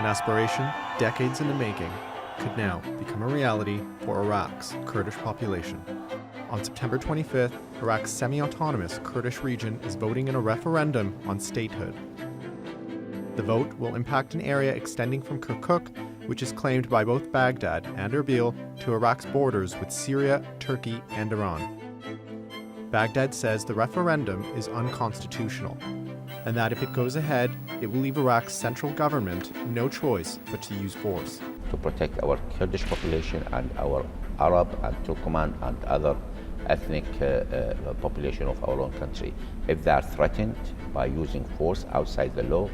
An aspiration, decades in the making, could now become a reality for Iraq's Kurdish population. On September 25th, Iraq's semi-autonomous Kurdish region is voting in a referendum on statehood. The vote will impact an area extending from Kirkuk, which is claimed by both Baghdad and Erbil, to Iraq's borders with Syria, Turkey, and Iran. Baghdad says the referendum is unconstitutional, and that if it goes ahead, it will leave Iraq's central government no choice but to use force. To protect our Kurdish population and our Arab and Turkoman and other ethnic population of our own country. If they are threatened by using force outside the law,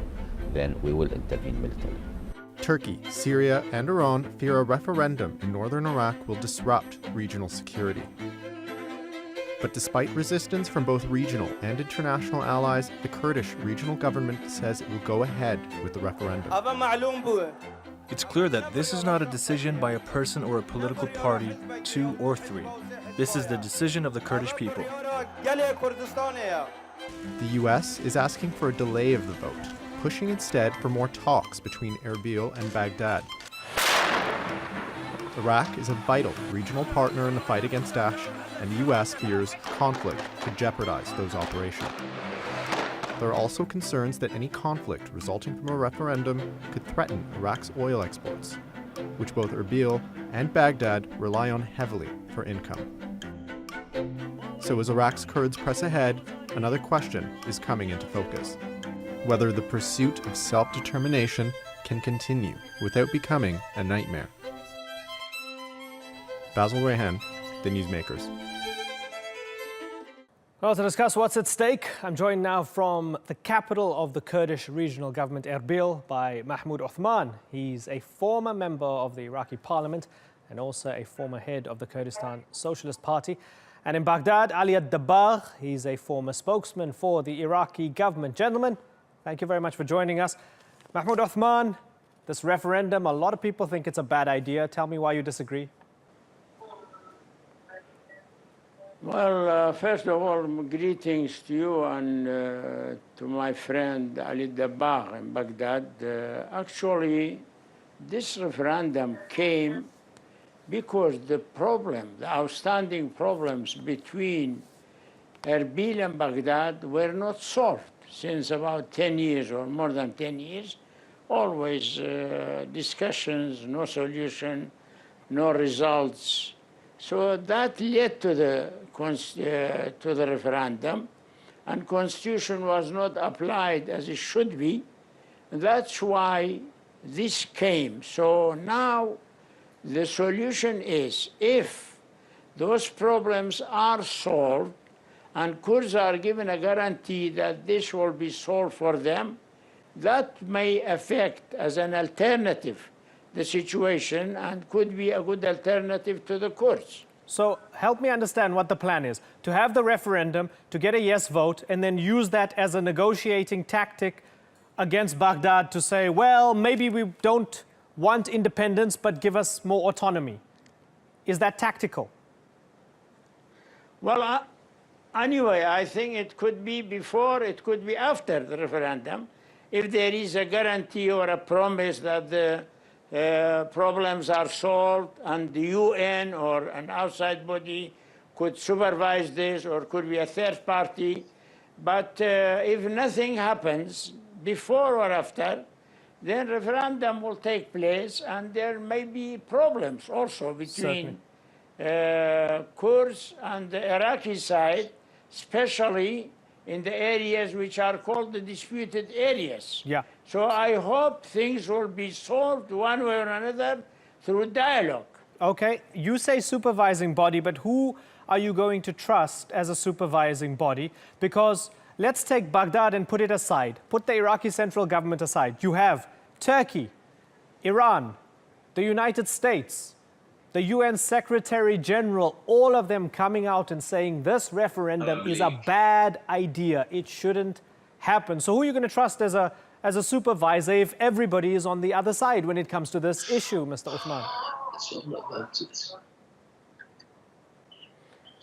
then we will intervene militarily. Turkey, Syria, and Iran fear a referendum in northern Iraq will disrupt regional security. But despite resistance from both regional and international allies, the Kurdish regional government says it will go ahead with the referendum. It's clear that this is not a decision by a person or a political party, 2 or 3. This is the decision of the Kurdish people. The US is asking for a delay of the vote, pushing instead for more talks between Erbil and Baghdad. Iraq is a vital regional partner in the fight against Daesh, and the US fears conflict could jeopardize those operations. There are also concerns that any conflict resulting from a referendum could threaten Iraq's oil exports, which both Erbil and Baghdad rely on heavily for income. So as Iraq's Kurds press ahead, another question is coming into focus: whether the pursuit of self-determination can continue without becoming a nightmare. Basil Rayhan, The Newsmakers. Well, to discuss what's at stake, I'm joined now from the capital of the Kurdish regional government, Erbil, by Mahmoud Othman. He's a former member of the Iraqi parliament and also a former head of the Kurdistan Socialist Party. And in Baghdad, Ali Ad-Dabagh, he's a former spokesman for the Iraqi government. Gentlemen, thank you very much for joining us. Mahmoud Othman, this referendum, a lot of people think it's a bad idea. Tell me why you disagree. Well, first of all, greetings to you and to my friend Ali Dabagh in Baghdad. Actually, this referendum came because the outstanding problems between Erbil and Baghdad were not solved since about 10 years or more than 10 years. Always discussions, no solution, no results. So that led to the referendum, and Constitution was not applied as it should be. That's why this came. So now the solution is, if those problems are solved and Kurds are given a guarantee that this will be solved for them, that may affect as an alternative the situation and could be a good alternative to the Kurds. So help me understand what the plan is. To have the referendum, to get a yes vote, and then use that as a negotiating tactic against Baghdad to say, well, maybe we don't want independence, but give us more autonomy. Is that tactical? Well, anyway, I think it could be before, it could be after the referendum. If there is a guarantee or a promise that the problems are solved and the UN or an outside body could supervise this, or could be a third party. But if nothing happens before or after, then referendum will take place, and there may be problems also between Kurds and the Iraqi side, especially in the areas which are called the disputed areas. Yeah. So I hope things will be solved one way or another through dialogue. Okay, you say supervising body, but who are you going to trust as a supervising body? Because let's take Baghdad and put it aside. Put the Iraqi central government aside. You have Turkey, Iran, the United States, the UN Secretary General, all of them coming out and saying this referendum is a bad idea. It shouldn't happen. So who are you going to trust as a supervisor if everybody is on the other side when it comes to this issue, Mr. Othman?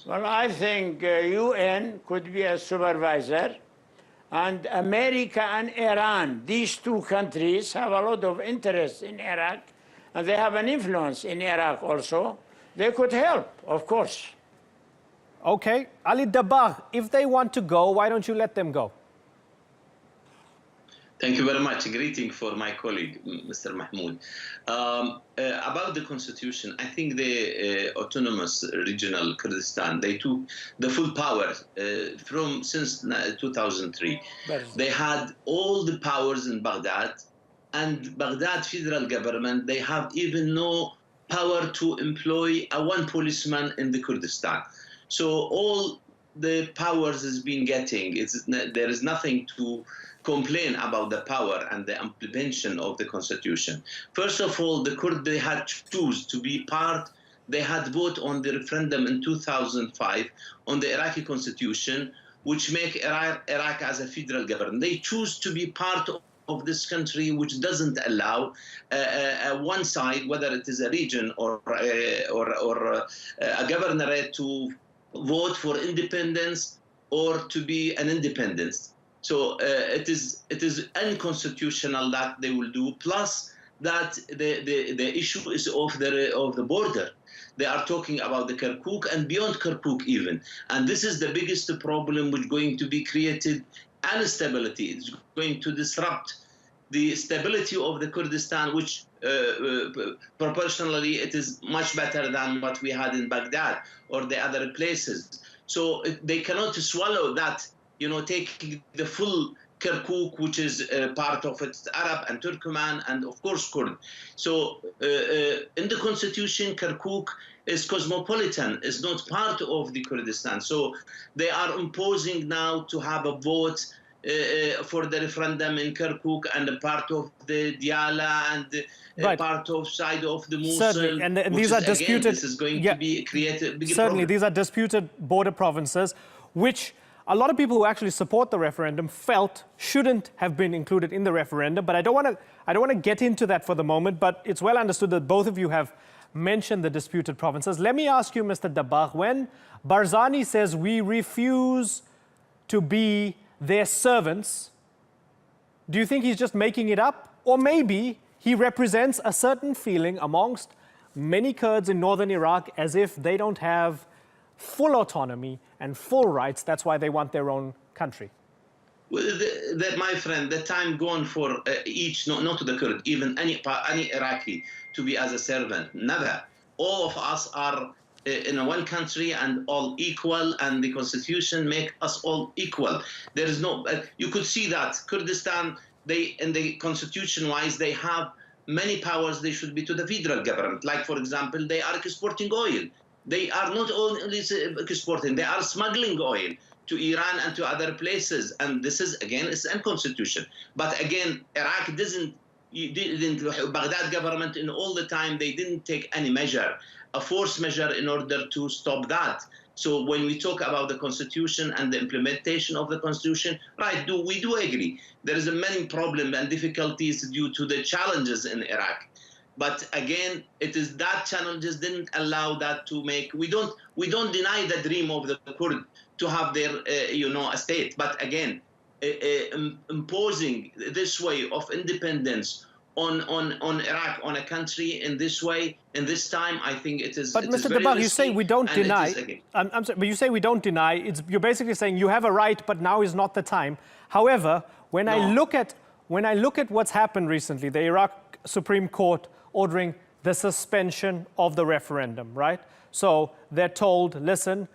Well, I think UN could be a supervisor, And America and Iran, these two countries have a lot of interest in Iraq, and they have an influence in Iraq also. They could help, of course. Okay, Ali Dabagh, if they want to go, why don't you let them go? Thank you very much. A greeting for my colleague, Mr. Mahmoud. About the constitution, I think the autonomous regional Kurdistan, they took the full power since 2003. They had all the powers in Baghdad, and Baghdad federal government, they have even no power to employ one policeman in the Kurdistan. So all the powers has been getting, there is nothing to complain about the power and the implementation of the constitution. First of all, the Kurds, they had to choose to be part, they had vote on the referendum in 2005 on the Iraqi constitution, which make Iraq as a federal government. They choose to be part of this country, which doesn't allow one side, whether it is a region or a governorate, to vote for independence or to be an independence. So it is unconstitutional that they will do. Plus that the issue is of the border. They are talking about the Kirkuk and beyond Kirkuk even, and this is the biggest problem which is going to be created instability. It's going to disrupt the stability of the Kurdistan, which proportionally it is much better than what we had in Baghdad or the other places. So they cannot swallow that, taking the full Kirkuk, which is part of it, Arab and Turkmen and of course Kurd. So in the constitution, Kirkuk is cosmopolitan, is not part of the Kurdistan. So they are imposing now to have a vote for the referendum in Kirkuk and a part of the Diyala and part of side of the Mosul. Certainly, and these are disputed. Again, this is going to be created. Certainly, these are disputed border provinces, which a lot of people who actually support the referendum felt shouldn't have been included in the referendum. But I don't want to get into that for the moment. But it's well understood that both of you have mentioned the disputed provinces. Let me ask you, Mr. Dabagh, when Barzani says we refuse to be their servants, do you think he's just making it up? Or maybe he represents a certain feeling amongst many Kurds in northern Iraq as if they don't have full autonomy and full rights. That's why they want their own country. Well, my friend, the time gone for each, not to the Kurd, even any Iraqi to be as a servant. Never. All of us are in one country and all equal, and the constitution make us all equal. There is no, you could see that Kurdistan, in the constitution wise, they have many powers. They should be to the federal government. Like, for example, they are exporting oil. They are not only exporting, they are smuggling oil to Iran and to other places. And this is, again, it's unconstitutional. But again, Iraq didn't, Baghdad government in all the time, they didn't take any measure, a force measure in order to stop that. So when we talk about the constitution and the implementation of the constitution, right, we do agree. There is a many problems and difficulties due to the challenges in Iraq. But again, it is that challenges didn't allow that to make. We don't deny the dream of the Kurd to have their a state. But again, imposing this way of independence on Iraq, on a country in this way, in this time, I think it is. But Mr. Dabagh, you say we don't deny. I'm sorry, but you say we don't deny. You're basically saying you have a right, but now is not the time. However, when I look at what's happened recently, the Iraq Supreme Court ordering the suspension of the referendum, right? So they're told, listen,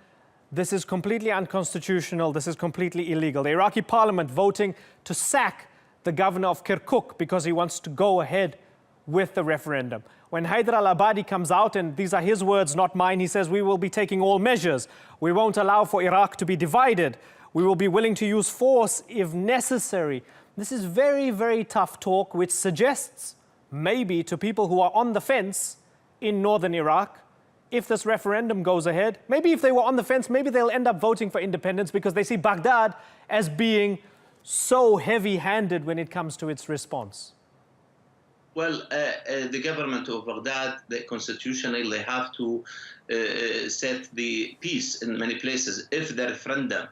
this is completely unconstitutional, this is completely illegal. The Iraqi parliament voting to sack the governor of Kirkuk because he wants to go ahead with the referendum. When Haider al-Abadi comes out, and these are his words, not mine, he says, we will be taking all measures. We won't allow for Iraq to be divided. We will be willing to use force if necessary. This is very, very tough talk, which suggests maybe to people who are on the fence in northern Iraq, if this referendum goes ahead, maybe if they were on the fence, maybe they'll end up voting for independence because they see Baghdad as being so heavy-handed when it comes to its response. Well, the government of Baghdad, constitutionally, they have to set the peace in many places. If the referendum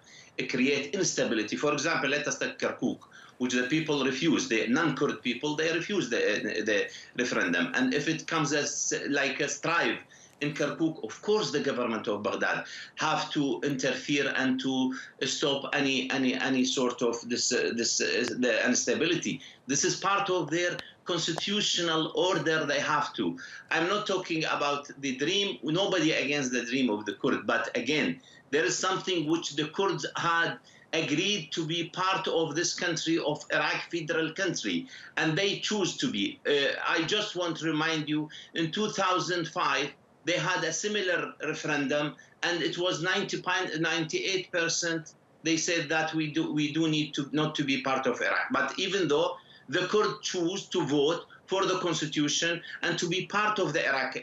create instability. For example, let us take Kirkuk, which the people refuse, the non-Kurd people, they refuse the referendum. And if it comes as like a strife in Kirkuk, of course the government of Baghdad have to interfere and to stop any sort of the instability. This is part of their constitutional order. They have to. I'm not talking about the dream. Nobody against the dream of the Kurd, but again, there is something which the Kurds had agreed to be part of this country, of Iraq federal country, and they choose to be. I just want to remind you, in 2005, they had a similar referendum, and it was 98%. They said that we do need to not to be part of Iraq. But even though the Kurds choose to vote for the constitution and to be part of the Iraq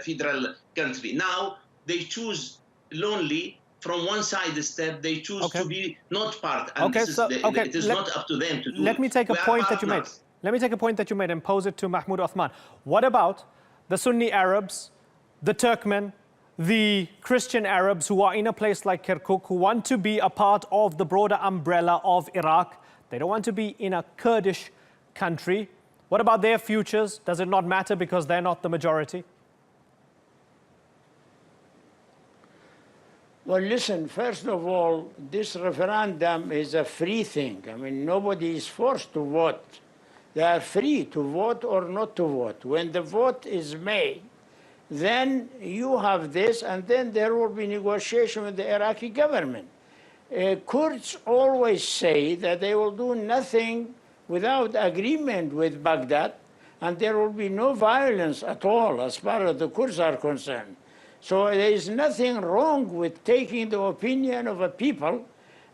federal country, now they choose lonely. From one side step, they choose to be not part, and it is not up to them to do. Let me take a point that you made. Let me take a point that you made and pose it to Mahmoud Othman. What about the Sunni Arabs, the Turkmen, the Christian Arabs who are in a place like Kirkuk, who want to be a part of the broader umbrella of Iraq? They don't want to be in a Kurdish country. What about their futures? Does it not matter because they're not the majority? Well, listen, first of all, this referendum is a free thing. I mean, nobody is forced to vote. They are free to vote or not to vote. When the vote is made, then you have this, and then there will be negotiation with the Iraqi government. Kurds always say that they will do nothing without agreement with Baghdad, and there will be no violence at all as far as the Kurds are concerned. So there is nothing wrong with taking the opinion of a people.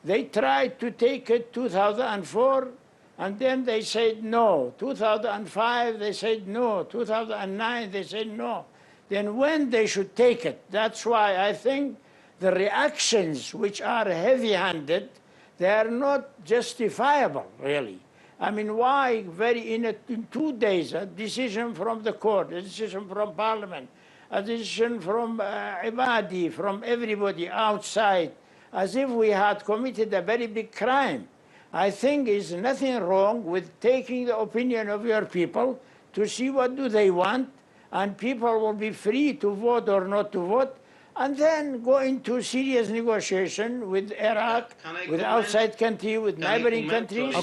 They tried to take it 2004, and then they said no. 2005, they said no. 2009, they said no. Then when they should take it? That's why I think the reactions, which are heavy-handed, they are not justifiable, really. I mean, why in 2 days, a decision from the court, a decision from parliament, a decision from Ibadi, from everybody outside, as if we had committed a very big crime. I think there's nothing wrong with taking the opinion of your people to see what do they want, and people will be free to vote or not to vote, and then go into serious negotiation with Iraq, with outside country, with neighboring countries,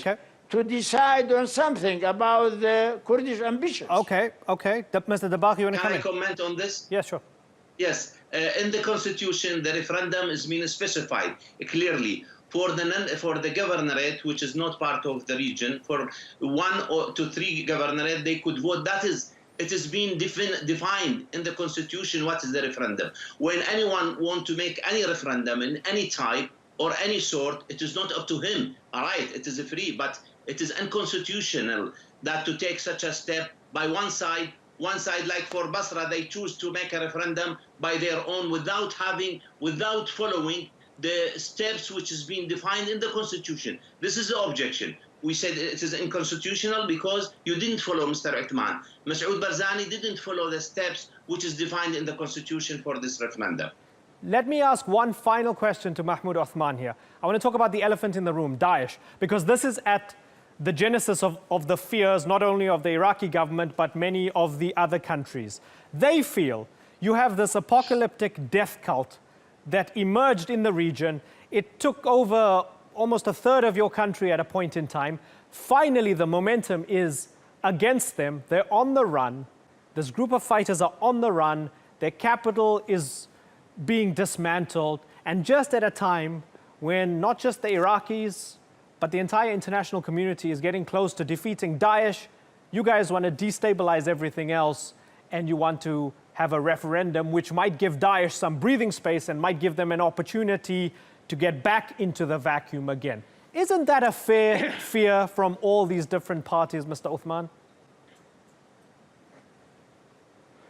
to decide on something about the Kurdish ambitions. Okay. Mr. Dabagh, you want to come in? Can I comment on this? Yeah, sure. Yes. In the constitution, the referendum is being specified clearly for the governorate, which is not part of the region. For 1 to 3 governorate, they could vote. It is being defined in the constitution what is the referendum. When anyone wants to make any referendum in any type or any sort, it is not up to him. All right, it is free, but it is unconstitutional that to take such a step by one side, like for Basra, they choose to make a referendum by their own without following the steps which is being defined in the constitution. This is the objection. We said it is unconstitutional because you didn't follow, Mr. Uthman. Masoud Barzani didn't follow the steps which is defined in the constitution for this referendum. Let me ask one final question to Mahmoud Othman here. I want to talk about the elephant in the room, Daesh, because this is at the genesis of the fears not only of the Iraqi government but many of the other countries. They feel you have this apocalyptic death cult that emerged in the region. It took over almost a third of your country at a point in time. Finally, the momentum is against them. They're on the run. This group of fighters are on the run. Their capital is being dismantled. And just at a time when not just the Iraqis, but the entire international community is getting close to defeating Daesh, you guys want to destabilize everything else, and you want to have a referendum which might give Daesh some breathing space and might give them an opportunity to get back into the vacuum again. Isn't that a fair fear from all these different parties, Mr. Uthman?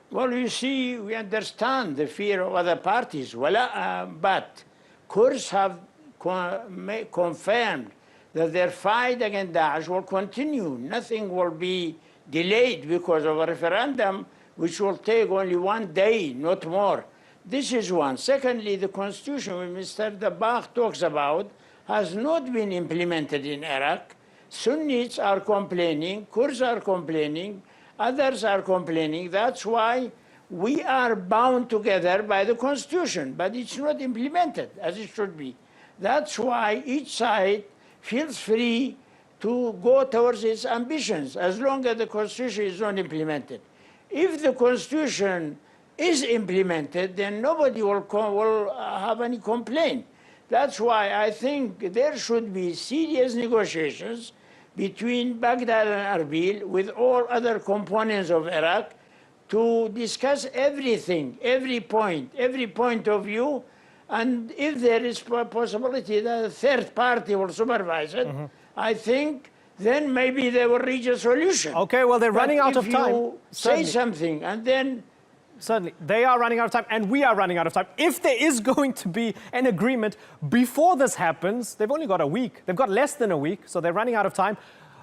Well, you see, we understand the fear of other parties, but Kurds have confirmed that their fight against Daesh will continue. Nothing will be delayed because of a referendum which will take only 1 day, not more. This is one. Secondly, the constitution which Mr. Dabakh talks about has not been implemented in Iraq. Sunnis are complaining, Kurds are complaining, others are complaining. That's why we are bound together by the constitution, but it's not implemented as it should be. That's why each side feels free to go towards its ambitions as long as the constitution is not implemented. If the constitution is implemented, then nobody will have any complaint. That's why I think there should be serious negotiations between Baghdad and Erbil with all other components of Iraq to discuss everything, every point of view, and if there is a possibility that a third party will supervise it, I think then maybe they will reach a solution. Okay, well, they're running out of time. If you say something and then... Certainly, they are running out of time, and we are running out of time. If there is going to be an agreement before this happens, they've only got a week. They've got less than a week, so they're running out of time.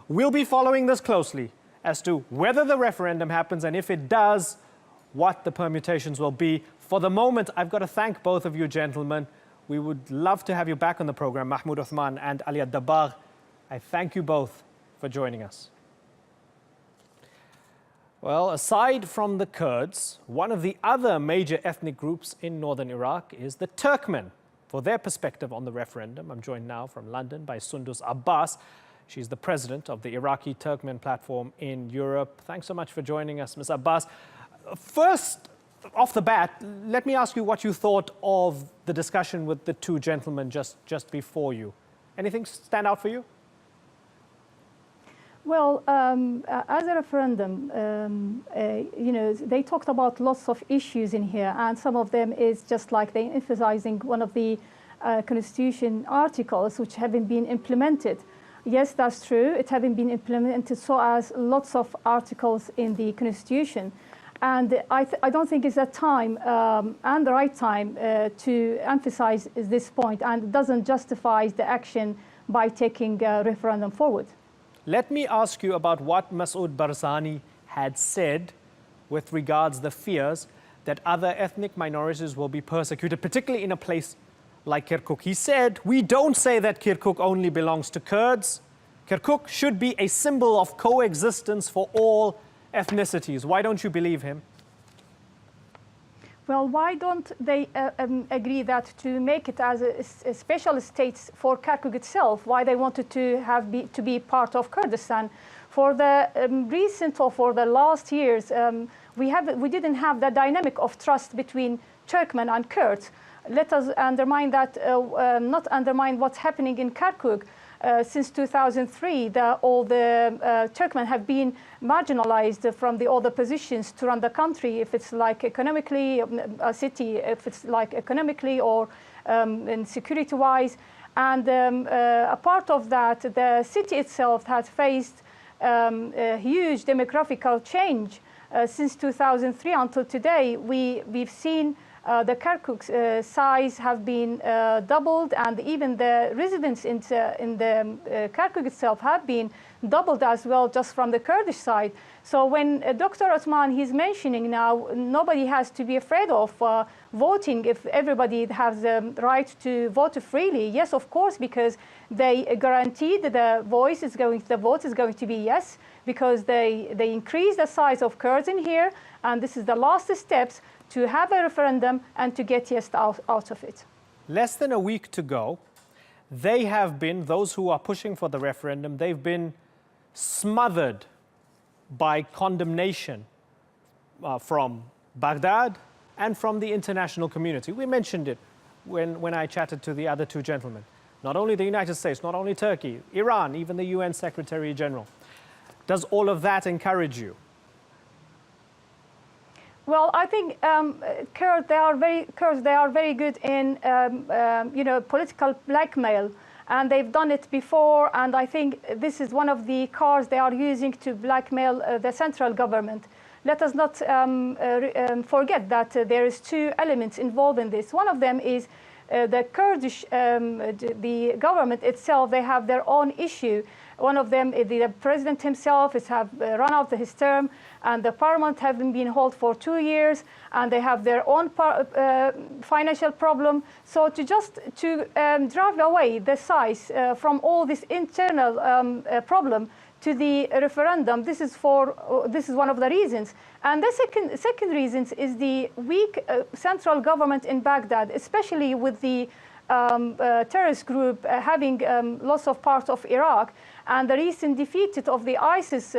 We'll be following this closely as to whether the referendum happens, and if it does, what the permutations will be. For the moment, I've got to thank both of you gentlemen. We would love to have you back on the program, Mahmoud Uthman and Ali Dabakh. I thank you both for joining us. Well, aside from the Kurds, one of the other major ethnic groups in northern Iraq is the Turkmen. For their perspective on the referendum, I'm joined now from London by Sundus Abbas. She's the president of the Iraqi Turkmen platform in Europe. Thanks so much for joining us, Ms. Abbas. First, off the bat, let me ask you what you thought of the discussion with the two gentlemen just before you. Anything stand out for you? Well, as a referendum, you know, they talked about lots of issues in here, and some of them is just like they emphasizing one of the constitution articles which haven't been implemented. Yes, that's true. It haven't been implemented, so as lots of articles in the constitution. And I don't think it's the time and the right time to emphasize this point, and it doesn't justify the action by taking a referendum forward. Let me ask you about what Masoud Barzani had said with regards the fears that other ethnic minorities will be persecuted, particularly in a place like Kirkuk. He said, we don't say that Kirkuk only belongs to Kurds. Kirkuk should be a symbol of coexistence for all ethnicities. Why don't you believe him? Well, why don't they agree that to make it as a special state for Kirkuk itself? Why they wanted to be part of Kurdistan? For the recent or for the last years, we didn't have the dynamic of trust between Turkmen and Kurds. Let us undermine that, not undermine what's happening in Kirkuk. Since 2003, all the Turkmen have been marginalized from the other positions to run the country, if it's like economically, a city, if it's like economically or in security-wise. And a part of that, the city itself has faced a huge demographical change since 2003 until today. We've seen the Kirkuk's size have been doubled, and even the residents in the Kirkuk itself have been doubled as well, just from the Kurdish side. So when Dr. Osman, he's mentioning now, nobody has to be afraid of voting if everybody has the right to vote freely. Yes, of course, because they guaranteed the vote is going to be yes, because they increase the size of Kurds in here, and this is the last steps to have a referendum and to get yes out of it. Less than a week to go. They have been, those who are pushing for the referendum, they've been smothered by condemnation from Baghdad and from the international community. We mentioned it when I chatted to the other two gentlemen. Not only the United States, not only Turkey, Iran, even the UN Secretary General. Does all of that encourage you? Well, I think Kurds, they are very good in you know, political blackmail, and they've done it before. And I think this is one of the cards they are using to blackmail the central government. Let us not forget that there is two elements involved in this. One of them is the Kurdish, the government itself, they have their own issue. One of them, the president himself, is have run out his term, and the parliament haven't been held for 2 years, and they have their own financial problem. So to drive away the size from all this internal problem to the referendum, this is one of the reasons. And the second reason is the weak central government in Baghdad, especially with the terrorist group having lots of parts of Iraq, and the recent defeat of the ISIS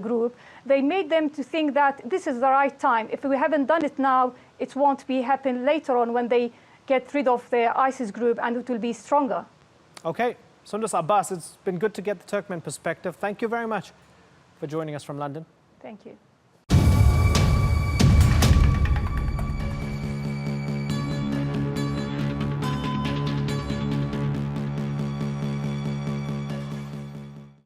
group. They made them to think that this is the right time. If we haven't done it now, it won't happen later on when they get rid of the ISIS group, and it will be stronger. Okay, Sundus Abbas, it's been good to get the Turkmen perspective. Thank you very much for joining us from London. Thank you.